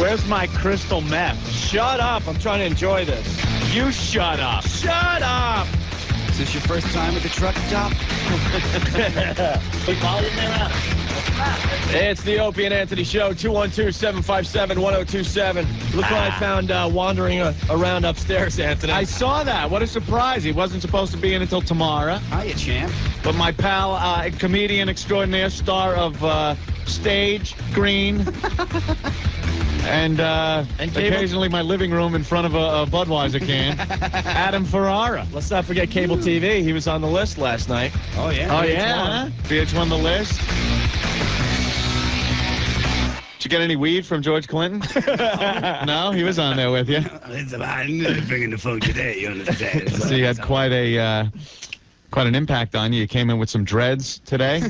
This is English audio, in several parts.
Where's my crystal meth? Shut up. I'm trying to enjoy this. You shut up. Shut up. Is this your first time at the truck stop? It's the Opie and Anthony Show, 212-757-1027. Look what I found wandering around upstairs, Anthony. I saw that. What a surprise. He wasn't supposed to be in until tomorrow. Hiya, champ. But my pal, comedian extraordinaire, star of Stage, Green, and occasionally my living room in front of a Budweiser can, Adam Ferrara. Let's not forget cable TV. He was on the list last night. Oh, yeah? Oh, yeah? VH1 the list. Did you get any weed from George Clinton? No? He was on there with you. I'm bringing the phone today, you understand? So you had quite an impact on you. You came in with some dreads today,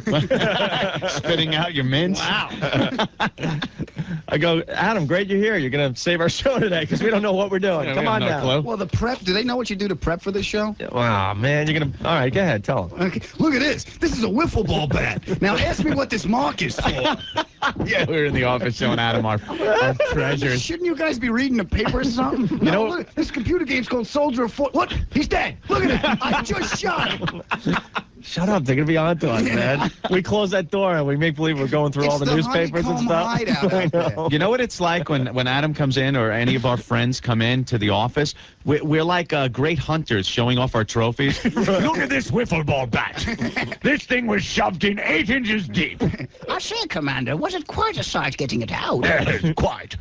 spitting out your mints. Wow. I go, Adam, great you're here. You're going to save our show today because we don't know what we're doing. Yeah, Come on down. Clue. Well, the prep, do they know what you do to prep for this show? Wow, man, you're going to... All right, go ahead, tell them. Okay, look at this. This is a wiffle ball bat. Now ask me what this mark is for. Yeah, we were in the office showing Adam our treasures. Shouldn't you guys be reading the paper or something? You know, look, this computer game's called Soldier of Fortune. Look, he's dead. Look at him. I just shot him. Shut up. They're going to be on to us, man. We close that door and we make believe we're going through all the newspapers and stuff. I know. You know what it's like when Adam comes in or any of our friends come in to the office? We're like great hunters showing off our trophies. Look at this wiffle ball bat. This thing was shoved in 8 inches deep. I say, Commander, was it quite a sight getting it out? Quite.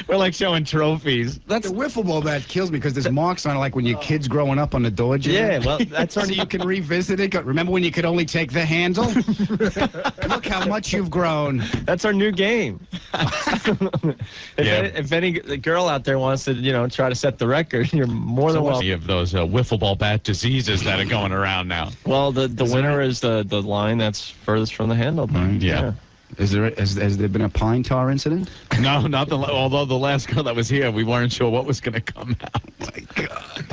We're like showing trophies. That's the wiffle ball bat kills me because there's marks on it like when your kid's growing up on the door jam. Yeah, well, that's so you can revisit it. Remember when you could only take the handle? Look how much you've grown. That's our new game. If any girl out there wants to, try to set the record, you're more than welcome. Any of those wiffle ball bat diseases that are going around now. Well, the winner is the line that's furthest from the handle. Yeah. Has there been a pine tar incident? No, not although the last girl that was here, we weren't sure what was going to come out. My God.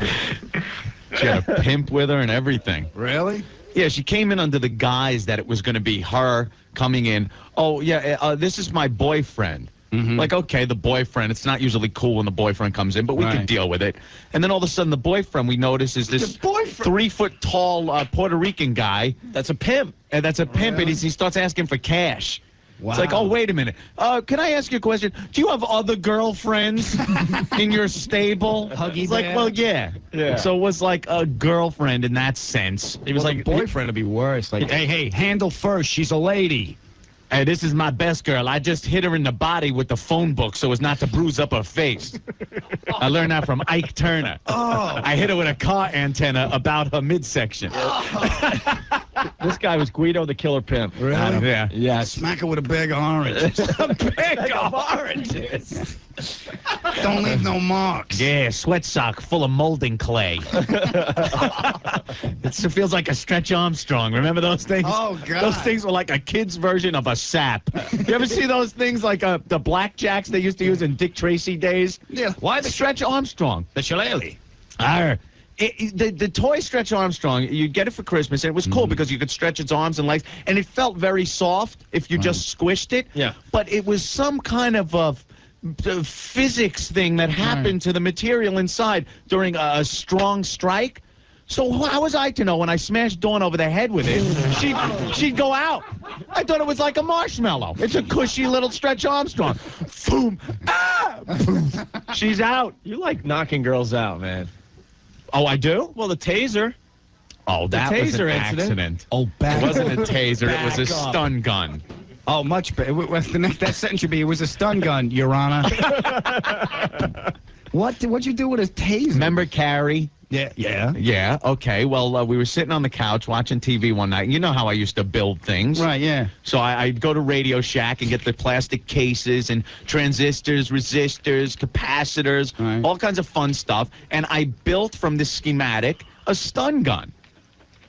She had a pimp with her and everything. Really? Yeah, she came in under the guise that it was going to be her coming in. Oh, yeah, this is my boyfriend. Mm-hmm. Like, okay, the boyfriend. It's not usually cool when the boyfriend comes in, but we can deal with it. And then all of a sudden, the boyfriend we notice is this 3-foot-tall Puerto Rican guy. That's a pimp. And that's a pimp, and he starts asking for cash. Wow. It's like, oh, wait a minute. Can I ask you a question? Do you have other girlfriends in your stable? Huggy It's like, well, yeah. So it was like a girlfriend in that sense. It was like boyfriend would be worse. Like, hey, handle first. She's a lady. Hey, this is my best girl. I just hit her in the body with the phone book so as not to bruise up her face. I learned that from Ike Turner. Oh. I hit her with a car antenna about her midsection. This guy was Guido the Killer Pimp. Really? Yeah. Yes. Smack her with a bag of oranges. A bag of oranges. Don't leave no marks. Yeah, sweat sock full of molding clay. It feels like a Stretch Armstrong. Remember those things? Oh, God. Those things were like a kid's version of a sap. You ever see those things like the blackjacks they used to use in Dick Tracy days? Yeah. Why the Stretch Armstrong? The shillelagh. The toy Stretch Armstrong, you get it for Christmas, and it was cool because you could stretch its arms and legs, and it felt very soft if you just squished it. Yeah. But it was some kind of a physics thing that happened to the material inside during a strong strike. So how was I to know when I smashed Dawn over the head with it, she'd go out? I thought it was like a marshmallow. It's a cushy little Stretch Armstrong. Boom. Ah! She's out. You like knocking girls out, man. Oh, I do? Well, the taser. Oh, that was an taser accident. Oh, It wasn't a taser. It was a Back up. stun gun. Oh, much better. That sentence should be, it was a stun gun, Your Honor. What'd you do with a taser? Remember Carrie? Yeah. Yeah, okay. Well, we were sitting on the couch watching TV one night. You know how I used to build things. Right, yeah. So I'd go to Radio Shack and get the plastic cases and transistors, resistors, capacitors, all kinds of fun stuff. And I built from this schematic a stun gun.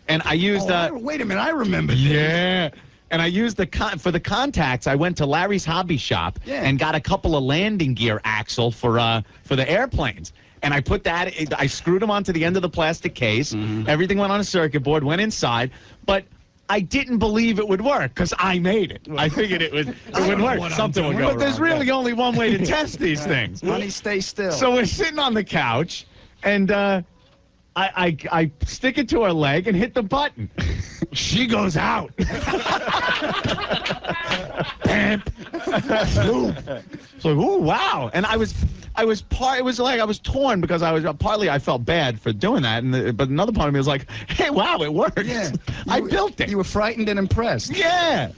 And I used... wait a minute, I remember this. Yeah. And I used for the contacts, I went to Larry's Hobby Shop and got a couple of landing gear axle for the airplanes. And I put that, I screwed them onto the end of the plastic case. Everything went on a circuit board, went inside. But I didn't believe it would work because I made it. I figured it would work. Something would go But there's wrong, really only one way to test these things. Honey, stay still. So we're sitting on the couch, and I stick it to her leg and hit the button. She goes out. Pimp. So, ooh, wow. And it was like I was torn because partly I felt bad for doing that, but another part of me was like, hey, wow, it worked. Yeah. I built it. You were frightened and impressed. Yeah.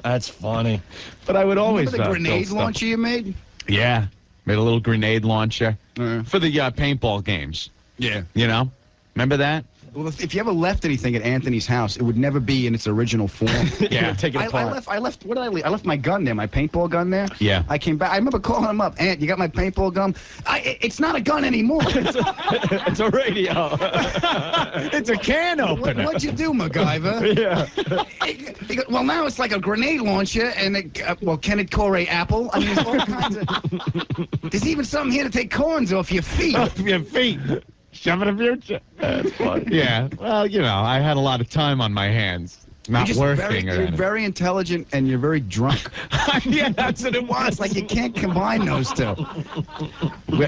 That's funny. But I would always Remember the grenade build stuff. launcher you made? Yeah. Made a little grenade launcher Uh-huh. for the paintball games. Yeah. You know? Remember that? Well, if you ever left anything at Anthony's house, it would never be in its original form. Yeah. Take it apart. I left. What did I leave? I left my gun there, my paintball gun there. Yeah. I came back. I remember calling him up. Ant, you got my paintball gun? It's not a gun anymore. It's a radio. It's a can opener. What'd you do, MacGyver? Yeah. He goes, well, now it's like a grenade launcher, and can it core apple? I mean, there's all kinds of. There's even something here to take corns off your feet. Off your feet. Shove it in the future. That's funny. Yeah. Well, I had a lot of time on my hands. Not working. You're very intelligent, and you're very drunk. Yeah, that's what it was. It's like you can't combine those two.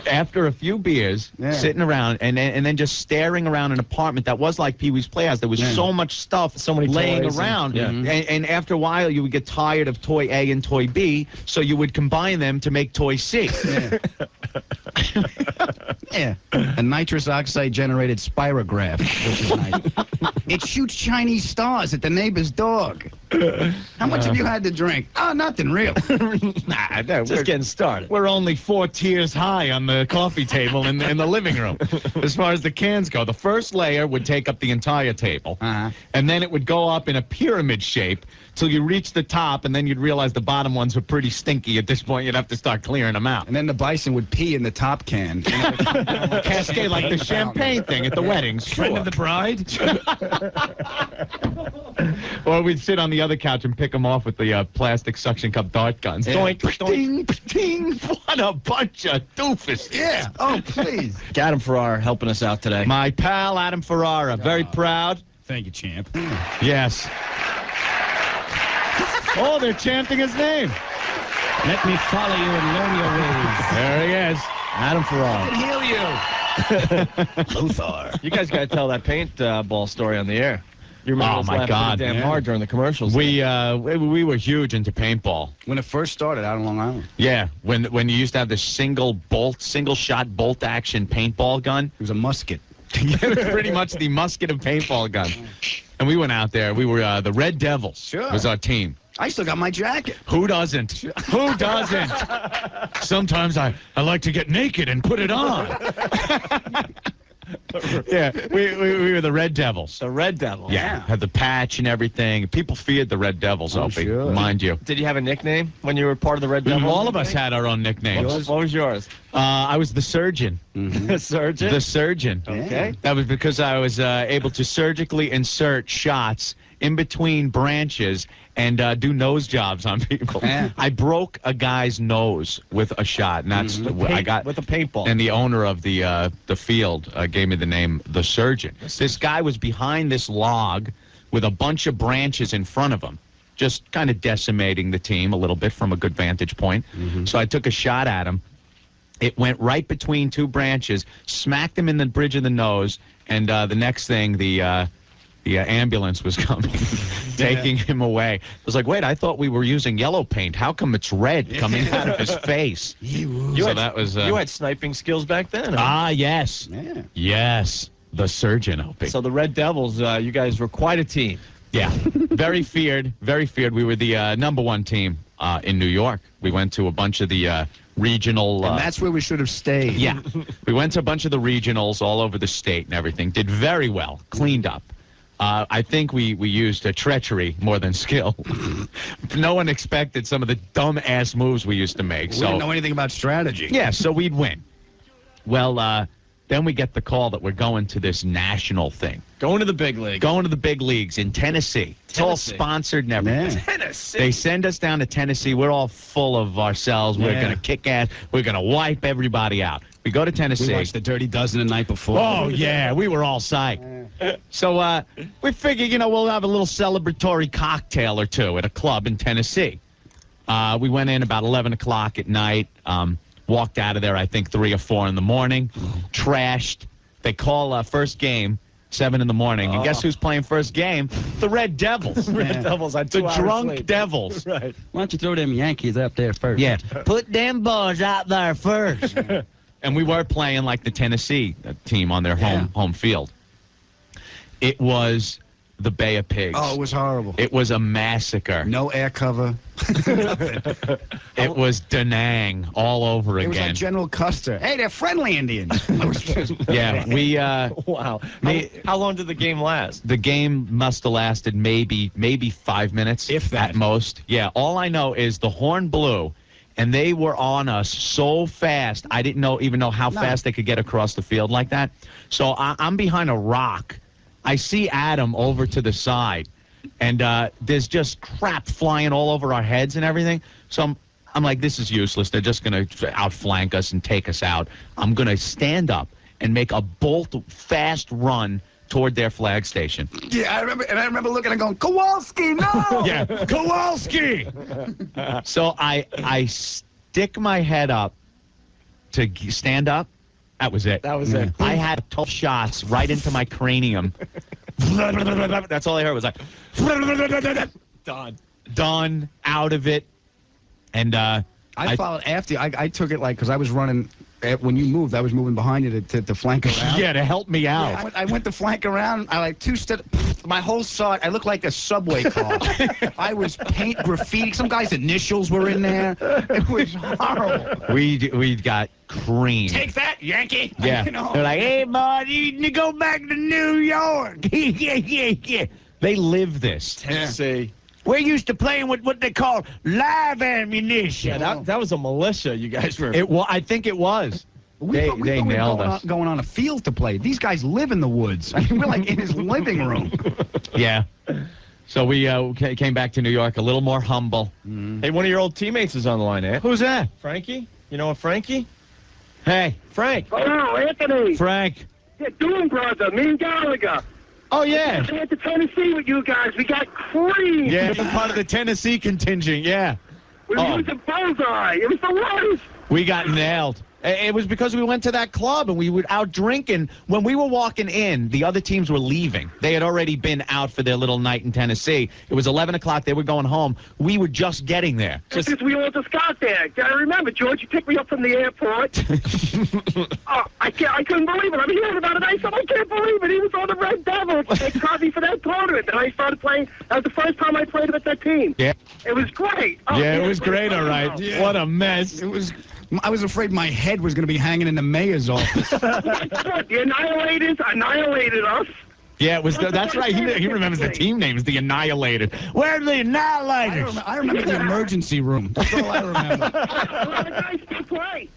After a few beers, sitting around and then just staring around an apartment that was like Pee-wee's Playhouse. There was so much stuff, so many laying toys around. and after a while, you would get tired of toy A and toy B, so you would combine them to make toy C. Yeah. Yeah. A nitrous oxide generated spirograph, which is nice. It shoots Chinese stars at the neighbor's dog. How much have you had to drink? Oh, nothing real. Nah, Just getting started. We're only 4 tiers high on the coffee table in the living room. As far as the cans go, the first layer would take up the entire table, and then it would go up in a pyramid shape till you reach the top, and then you'd realize the bottom ones were pretty stinky. At this point, you'd have to start clearing them out. And then the bison would pee in the top can. Cascade like the champagne thing at the weddings. Friend of the bride? Or we'd sit on the other couch and pick them off with the plastic suction cup dart guns. Yeah. Doink, ding, ding. What a bunch of doofuses. Yeah. Oh, please. Adam Ferrara helping us out today. My pal, Adam Ferrara. Very proud. Thank you, champ. Yes. Oh, they're chanting his name. Let me follow you and learn your ways. There he is. Adam Ferrara. Heal you. Lothar. You guys got to tell that paintball story on the air. You remember Oh, us my laughing God. pretty damn hard during the commercials. We were huge into paintball. When it first started out on Long Island. Yeah, when you used to have the single shot bolt action paintball gun. It was a musket. It was pretty much the musket of paintball gun. And we went out there. We were the Red Devils. Sure. Was our team. I still got my jacket. Who doesn't? Who doesn't? Sometimes I like to get naked and put it on. Yeah, we were the Red Devils. The Red Devil. Yeah, had the patch and everything. People feared the Red Devils, Opie, sure. mind you. Did you have a nickname when you were part of the Red Devil? All of us had our own nicknames. What was yours? I was the surgeon. The surgeon? The surgeon. Okay. That was because I was able to surgically insert shots in between branches and do nose jobs on people. Yeah. I broke a guy's nose with a shot, and that's I got with a paintball. And the owner of the field gave me the name the surgeon. This guy was behind this log with a bunch of branches in front of him, just kind of decimating the team a little bit from a good vantage point. So I took a shot at him. It went right between 2 branches, smacked him in the bridge of the nose, and the next thing, the ambulance was coming, taking him away. I was like, wait, I thought we were using yellow paint. How come it's red coming out of his face? You had sniping skills back then. Huh? Ah, yes. Yeah. Yes. The surgeon, Opie. So the Red Devils, you guys were quite a team. Yeah. Very feared. Very feared. We were the #1 team in New York. We went to a bunch of the regional... And that's where we should have stayed. Yeah. We went to a bunch of the regionals all over the state and everything. Did very well. Cleaned up. I think we used treachery more than skill. No one expected some of the dumb-ass moves we used to make. We didn't know anything about strategy. Yeah, so we'd win. Well, then we get the call that we're going to this national thing. Going to the big league. Going to the big leagues in Tennessee. It's all sponsored and everything. Yeah. Tennessee. They send us down to Tennessee. We're all full of ourselves. We're going to kick ass. We're going to wipe everybody out. We go to Tennessee. We watched the Dirty Dozen the night before. Oh, yeah. We were all psyched. So we figured, we'll have a little celebratory cocktail or two at a club in Tennessee. We went in about 11 o'clock at night, walked out of there, I think, 3 or 4 in the morning, trashed. They call first game, 7 in the morning. And guess who's playing first game? The Red Devils. Red Devils on 2 The hours drunk sleep. Devils. Right. Why don't you throw them Yankees up there first? Yeah. Put them boys out there first. And we were playing like the Tennessee team on their home field. It was the Bay of Pigs. Oh, it was horrible. It was a massacre. No air cover. It was Da Nang all over It was again. like General Custer. Hey, they're friendly Indians. Yeah, we. Wow. Me- How long did the game last? The game must have lasted maybe 5 minutes, If that. at most. Yeah. All I know is the horn blew, and they were on us so fast. I didn't even know how fast they could get across the field like that. So I'm behind a rock. I see Adam over to the side, and there's just crap flying all over our heads and everything. So I'm like, this is useless. They're just going to outflank us and take us out. I'm going to stand up and make a fast run toward their flag station. Yeah, I remember looking and going, Kowalski, no! Yeah, Kowalski! So I stick my head up to stand up. That was it. That was it. I had 12 shots right into my cranium. That's all I heard was like, done, out of it. And I followed after you. I took it because I was running. When you moved, I was moving behind you to flank around. yeah, to help me out. Yeah, I went to flank around. I like 2 steps. My whole side. I looked like a subway car. I was paint graffiti. Some guy's initials were in there. It was horrible. We got creamed. Take that, Yankee. Yeah. You know. They're like, hey, bud, you need to go back to New York. yeah. They live this. See. We're used to playing with what they call live ammunition. Yeah, that was a militia you guys were. I think it was. We thought we nailed were us. going on a field to play. These guys live in the woods. I mean, we're like in his living room. Yeah. So we came back to New York a little more humble. Hey, one of your old teammates is on the line, eh? Who's that? Frankie? You know a Frankie? Hey, Frank. Hello, Anthony. Frank. Yeah, doing, brother. Me and Gallagher. Oh, yeah. I went to Tennessee with you guys. We got creamed. Yeah, you're part of the Tennessee contingent, yeah. We used a bullseye. It was the worst. We got nailed. It was because we went to that club and we were out drinking. When we were walking in, the other teams were leaving. They had already been out for their little night in Tennessee. It was 11 o'clock. They were going home. We were just getting there. Because we all just got there. I remember, George, you picked me up from the airport. I couldn't believe it. I'm hearing about it. I said, I can't believe it. He was on the Red Devils. They caught me for that tournament. And I started playing. That was the first time I played with that team. Yeah. It was great. Oh, Yeah, it was great, all right. Yeah. What a mess. I was afraid my head was going to be hanging in the mayor's office. The Annihilators annihilated us. Yeah, it was. That's right. He remembers the team names, the Annihilated. Where are the Annihilators? I remember the emergency room. That's all I remember. A lot of guys still play.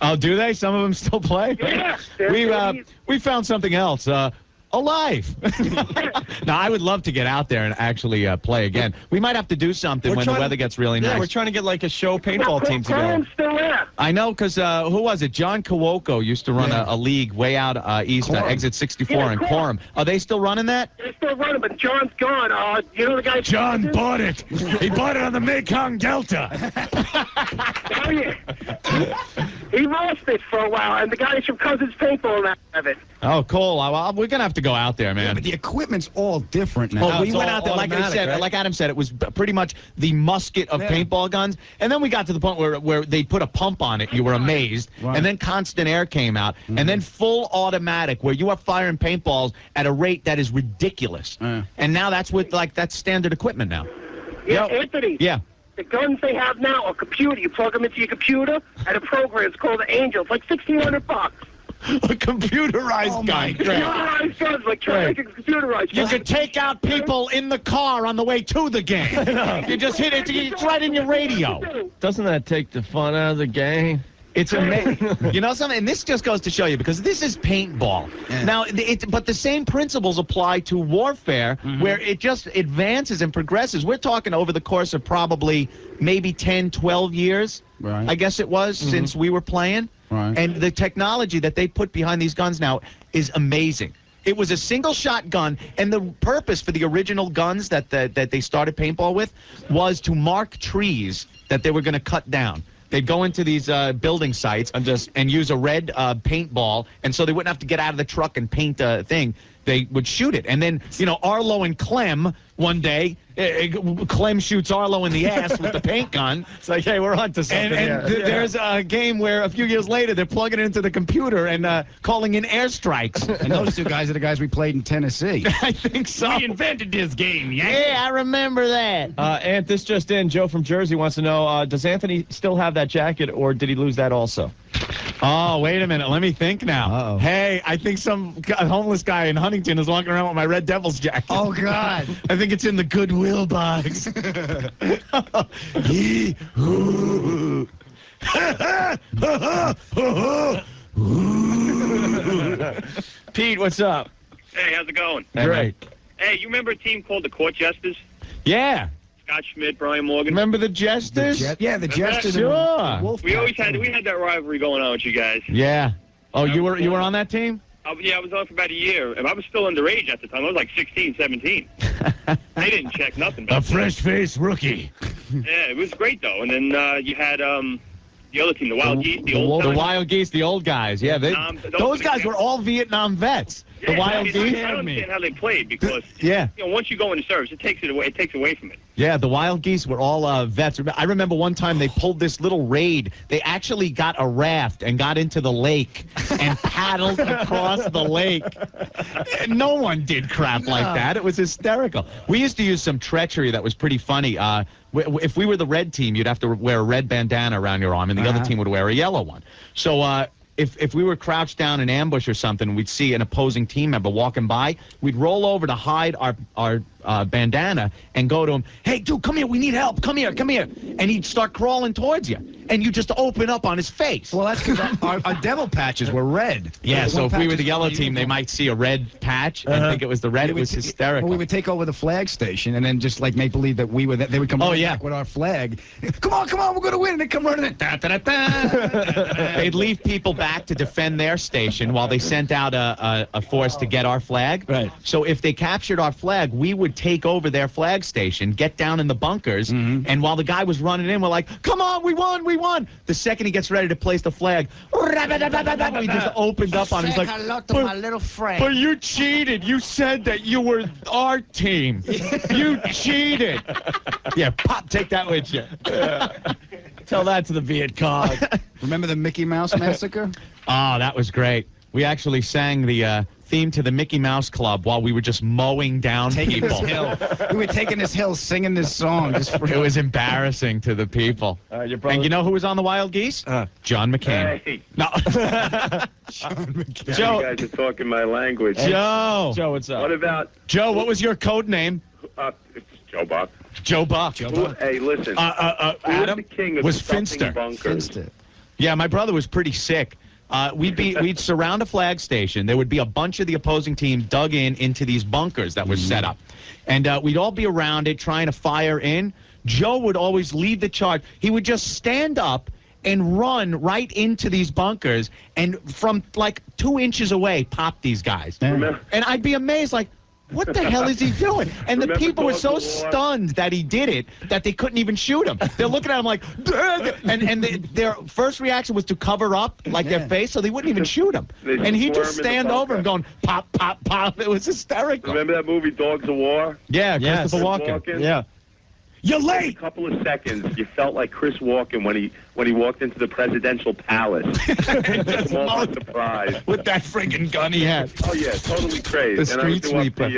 Oh, do they? Some of them still play? Yeah. We found something else. Alive. Now, I would love to get out there and actually play again. We might have to do something when the weather gets really nice. Yeah, we're trying to get like a show paintball team together. Coleman's still there. I know, because who was it? John Kawoko used to run a league way out east, exit 64 Yeah, in Quorum. Quorum. Are they still running that? They're still running, but John's gone. You know the guy? John bought it. He bought it on the Mekong Delta. Oh, yeah. He lost it for a while, and the guys from Cousins Paintball now have it. Oh, cool. We're going to have to go out there, man. But the equipment's all different now. Well, we it's went all out there, like I automatic, said, right? like Adam said, it was pretty much the musket of paintball guns. And then we got to the point where they put a pump on it. You were amazed. Right. And then constant air came out. And then full automatic, where you are firing paintballs at a rate that is ridiculous. And now that's that's standard equipment now. Yeah, Anthony. Yeah. The guns they have now are computer. You plug them into your computer, and a program. It's called the Angel. It's like $1,600. A computerized gun. Computerized guns, like computerized. You could take out people in the car on the way to the game. You just hit it. It's right in your radio. Doesn't that take the fun out of the game? It's amazing. You know something? And this just goes to show you, because this is paintball. Yeah. Now, but the same principles apply to warfare, where it just advances and progresses. We're talking over the course of probably maybe 10, 12 years, Right. I guess it was, since we were playing. Right. And the technology that they put behind these guns now is amazing. It was a single-shot gun, and the purpose for the original guns that they started paintball with was to mark trees that they were going to cut down. They'd go into these building sites and use a red paintball, and so they wouldn't have to get out of the truck and paint a thing. They would shoot it. And then, Arlo and Clem, one day, Clem shoots Arlo in the ass with the paint gun. It's like, hey, we're on to something. And there's a game where a few years later they're plugging it into the computer and calling in airstrikes. And those two guys are the guys we played in Tennessee. I think so. We invented this game, Yeah, I remember that. Ant, this just in. Joe from Jersey wants to know, does Anthony still have that jacket, or did he lose that also? Oh, wait a minute. Let me think now. Uh-oh. Hey, I think some homeless guy in Huntington is walking around with my Red Devils jacket. Oh, God. I think it's in the Goodwill box. Pete, what's up? Hey, how's it going? Great. Hey, you remember a team called the Court Jesters? Yeah. Scott Schmidt, Brian Morgan. Remember the Jesters? The Jesters. Sure. We had that rivalry going on with you guys. Yeah. Oh, you were on that team? Yeah, I was on for about a year, and I was still underage at the time. I was like 16, 17. They didn't check nothing. A fresh-faced rookie. Yeah, it was great though. And then you had the other team, the Wild Geese, the old The guys. Wild Geese, the old guys. Yeah, those guys were all Vietnam vets. Yeah, The Wild I Geese. don't understand how they played because Yeah. once you go into service, it takes away from it. Yeah, the Wild Geese were all vets. I remember one time they pulled this little raid. They actually got a raft and got into the lake and paddled across the lake. No one did crap like that. It was hysterical. We used to use some treachery that was pretty funny. If we were the red team, you'd have to wear a red bandana around your arm, and the other team would wear a yellow one. So if we were crouched down in ambush or something, we'd see an opposing team member walking by, we'd roll over to hide our bandana and go to him, hey, dude, come here, we need help, come here. And he'd start crawling towards you, and you just open up on his face. Well, that's because our devil patches were red. Yeah, so if we were the yellow team, they might see a red patch and think it was the red. It was hysterical. Well, we would take over the flag station and then just like make believe that we were. They would come back with our flag. Come on, we're gonna win. And they come running. They'd leave people back to defend their station while they sent out a force to get our flag. Right. So if they captured our flag, we would take over their flag station, get down in the bunkers, and while the guy was running in, we're like, come on, we won. The second he gets ready to place the flag, he just opened up on him. He's like, hello to my little friend. but you cheated. You said that you were our team. You cheated. Yeah, Pop, take that with you. Tell that to the Viet Cong. Remember the Mickey Mouse Massacre? Oh, that was great. We actually sang the theme to the Mickey Mouse Club while we were just mowing down people. We were taking this hill, singing this song. It was embarrassing to the people. Your brother? And you know who was on the Wild Geese? John McCain. Hey, No. Joe. you guys are talking my language. Joe. Joe, what's up? What about Joe, what was your code name? it's Joe Buck? Joe Buck. Hey, listen. Adam the king of was stuffing Finster. bunkers? Yeah, my brother was pretty sick. We'd surround a flag station. There would be a bunch of the opposing team dug into these bunkers that were set up. And we'd all be around it trying to fire in. Joe would always lead the charge. He would just stand up and run right into these bunkers and from like 2 inches away pop these guys. Remember- And I'd be amazed, like, what the hell is he doing? And the Remember people were Dogs so of War? stunned that he did it that they couldn't even shoot him. They're looking at him like, and their first reaction was to cover up like their face, so they wouldn't even shoot him. They And he'd squirm just in the stand over him bunker. going, pop, pop, pop. It was hysterical. Remember that movie Dogs of War? Yeah, Yes. Christopher Walken. Walken? Yeah. You're A late. couple of seconds, you felt like Chris Walken when he walked into the presidential palace. Just moment of surprise. With that friggin' gun he had. Oh yeah, totally crazy. The street sweeper.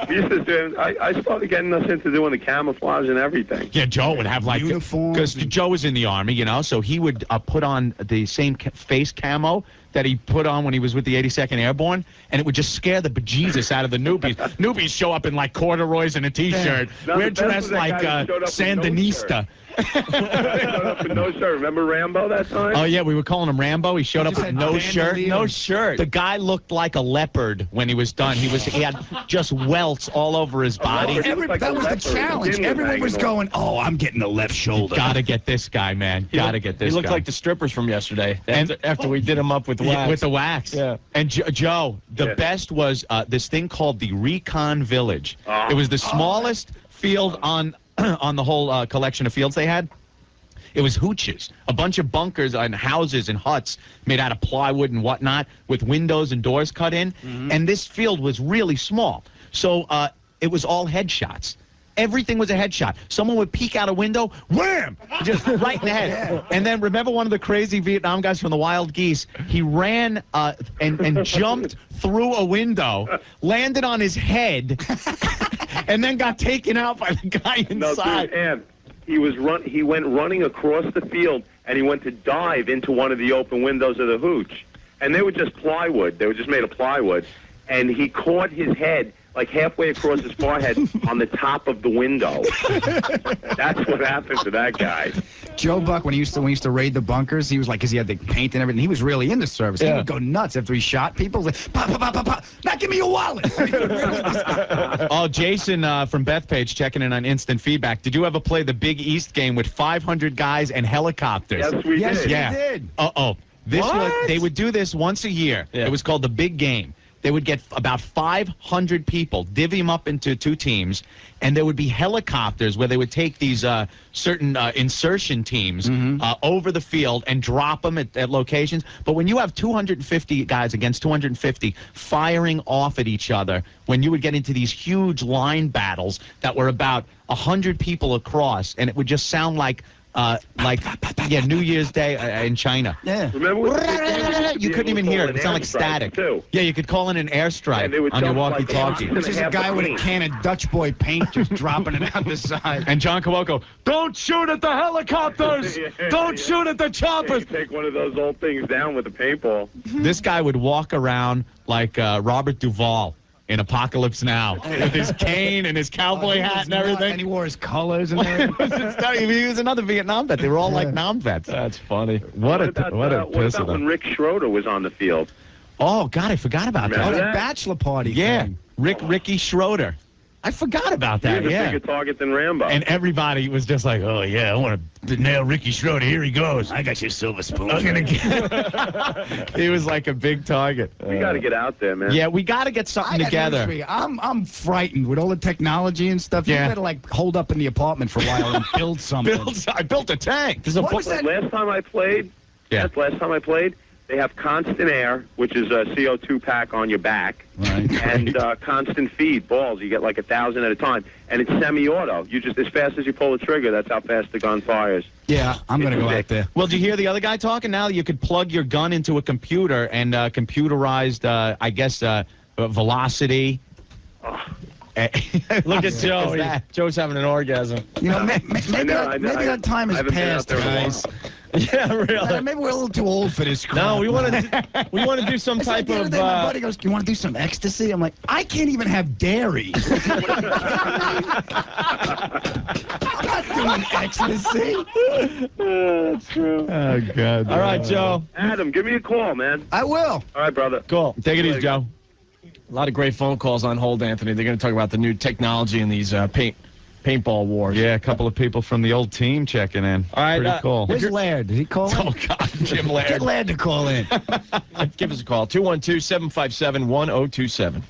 We used to do. I started getting us into doing the camouflage and everything. Yeah, Joe would have like Uniforms because Joe was in the Army, you know, so he would put on the same face camo that he put on when he was with the 82nd Airborne, and it would just scare the bejesus out of the newbies. Newbies show up in like corduroys and a T-shirt. No, We're the best was dressed that like guy who showed up with no Sandinista. showed up with no shirt. Remember Rambo that time? Oh, yeah, we were calling him Rambo. He showed up with no shirt. No shirt. The guy looked like a leopard when he was done. He had just welts all over his body. That was the challenge. Everyone was going, "Oh, I'm getting the left shoulder." Gotta get this guy, man. Gotta get this guy. He looked like the strippers from yesterday after we did him up with wax. With the wax. Yeah. And Joe, the best was this thing called the Recon Village. It was the smallest field on the whole collection of fields they had. It was hooches, a bunch of bunkers and houses and huts made out of plywood and whatnot with windows and doors cut in. And this field was really small. So it was all headshots. Everything was a headshot. Someone would peek out a window, wham, just right in the head. And then remember one of the crazy Vietnam guys from the Wild Geese? He ran and jumped through a window, landed on his head, and then got taken out by the guy inside. No, dude, he went running across the field, and he went to dive into one of the open windows of the hooch. And they were just plywood. They were just made of plywood. And he caught his head like halfway across his forehead on the top of the window. That's what happened to that guy. Joe Buck, when he used to raid the bunkers, he was like, because he had the paint and everything, he was really into service. He would go nuts after he shot people. Like, pop, pop, pop, pop, pop. Now give me your wallet. Oh, Jason from Bethpage checking in on instant feedback. Did you ever play the Big East game with 500 guys and helicopters? Yes, we did. Yeah. We did. They would do this once a year. Yeah. It was called the Big Game. They would get about 500 people, divvy them up into two teams, and there would be helicopters where they would take these certain insertion teams over the field and drop them at locations. But when you have 250 guys against 250 firing off at each other, when you would get into these huge line battles that were about 100 people across, and it would just sound like New Year's Day in China. Yeah. Remember You couldn't even hear it. It sounded like static. Too. Yeah, you could call in an airstrike on your walkie-talkie. It's just a guy with a can of Dutch Boy paint just dropping it out the side. And John Kawoko, don't shoot at the helicopters! Don't shoot at the choppers! You take one of those old things down with a paintball. This guy would walk around like Robert Duvall in Apocalypse Now with his cane and his cowboy hat and everything. And he wore his colors and everything. He was another Vietnam vet. They were all like Nam vets. That's funny. What a What piss about of when them. Rick Schroeder was on the field? Oh, God, I forgot about Remember that. The bachelor party. Yeah, thing. Ricky Schroeder. I forgot about He that, was a yeah. bigger target than Rambo. And everybody was just like, oh, yeah, I want to nail Ricky Schroeder. Here he goes. I got your silver spoon. I'm gonna get... He was like a big target. we got to get out there, man. Yeah, we got to get something together. I'm frightened with all the technology and stuff. Yeah. You better like hold up in the apartment for a while and build something. I built a tank. What was that? Last time I played, they have constant air, which is a CO2 pack on your back, Right. and constant feed balls. You get like 1,000 at a time, and it's semi-auto. You just as fast as you pull the trigger, that's how fast the gun fires. Yeah, I'm gonna go out there. Well, did you hear the other guy talking? Now you could plug your gun into a computer and computerized, velocity. Look at Joe. Joe's having an orgasm. You know, maybe that time has passed, guys. Yeah, really. Maybe we're a little too old for this crap. No, we want to do some It's type like the other of. day, my buddy goes, "You want to do some ecstasy?" I'm like, "I can't even have dairy." I'm not doing ecstasy. That's true. Oh, God. All right, Joe. Adam, give me a call, man. I will. All right, brother. Cool. Take it easy, Joe. A lot of great phone calls on hold, Anthony. They're going to talk about the new technology in these paintball wars. Yeah, a couple of people from the old team checking in. All right, Pretty cool. Where's Laird? Did he call in? Oh, God, Jim Laird. Get Laird to call in. Give us a call, 212-757-1027.